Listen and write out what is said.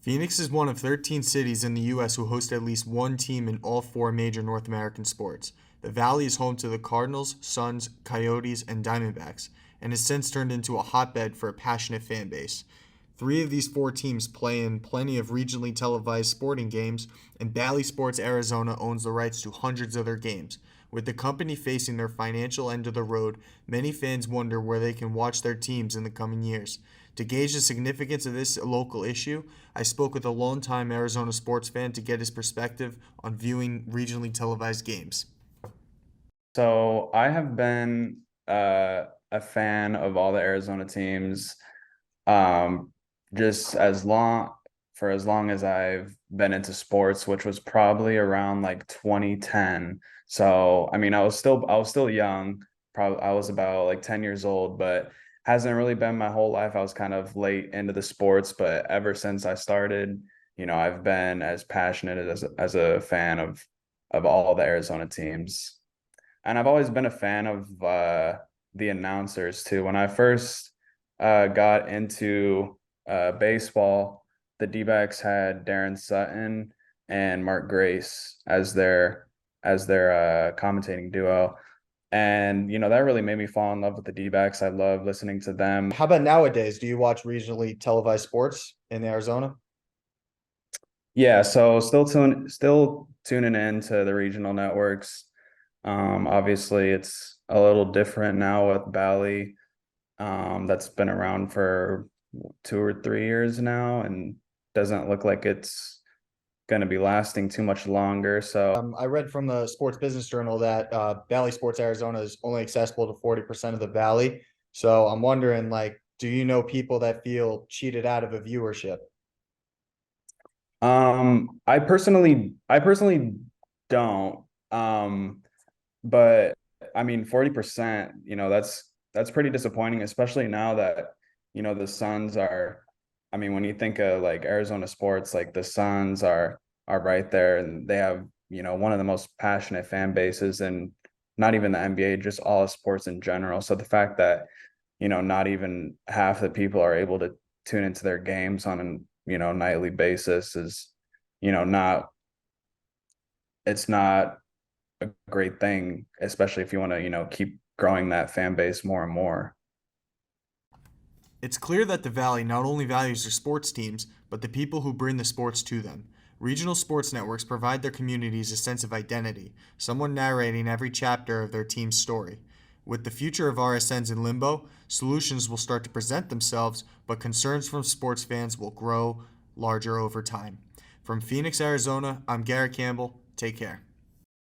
Phoenix is one of 13 cities in the U.S. who host at least one team in all four major North American sports. The Valley is home to the Cardinals, Suns, Coyotes, and Diamondbacks, and has since turned into a hotbed for a passionate fan base. Three of these four teams play in plenty of regionally televised sporting games, and Bally Sports Arizona owns the rights to hundreds of their games. With the company facing their financial end of the road, many fans wonder where they can watch their teams in the coming years. To gauge the significance of this local issue, I spoke with a longtime Arizona sports fan to get his perspective on viewing regionally televised games. So I have been a fan of all the Arizona teams, um, just as long as I've been into sports, which was probably around like 2010. So I mean, I was still young. Probably I was about like 10 years old, but hasn't really been my whole life. I was kind of late into the sports, but ever since I started, I've been as passionate as a fan of all the Arizona teams. And I've always been a fan of the announcers too. When I first got into baseball, the D-backs had Darren Sutton and Mark Grace as their commentating duo. And that really made me fall in love with the D-backs. I love listening to them. How about nowadays? Do you watch regionally televised sports in Arizona? Yeah, so still tuning in to the regional networks. Obviously it's a little different now with Bally. That's been around for 2 or 3 years now and doesn't look like it's going to be lasting too much longer. So, I read from the Sports Business Journal that Bally Sports Arizona is only accessible to 40% of the Valley. So I'm wondering, like, do you know people that feel cheated out of a viewership? I personally don't. But I mean, 40%, that's pretty disappointing, especially now that, the Suns are, I mean, when you think of like Arizona sports, like the Suns are right there and they have, one of the most passionate fan bases and not even the NBA, just all sports in general. So the fact that, not even half the people are able to tune into their games on an, nightly basis is, not it's not a great thing, especially if you want to, keep growing that fan base more and more. It's clear that the Valley not only values their sports teams, but the people who bring the sports to them. Regional sports networks provide their communities a sense of identity, someone narrating every chapter of their team's story. With the future of RSNs in limbo, solutions will start to present themselves, but concerns from sports fans will grow larger over time. From Phoenix, Arizona, I'm Garrett Campbell. Take care.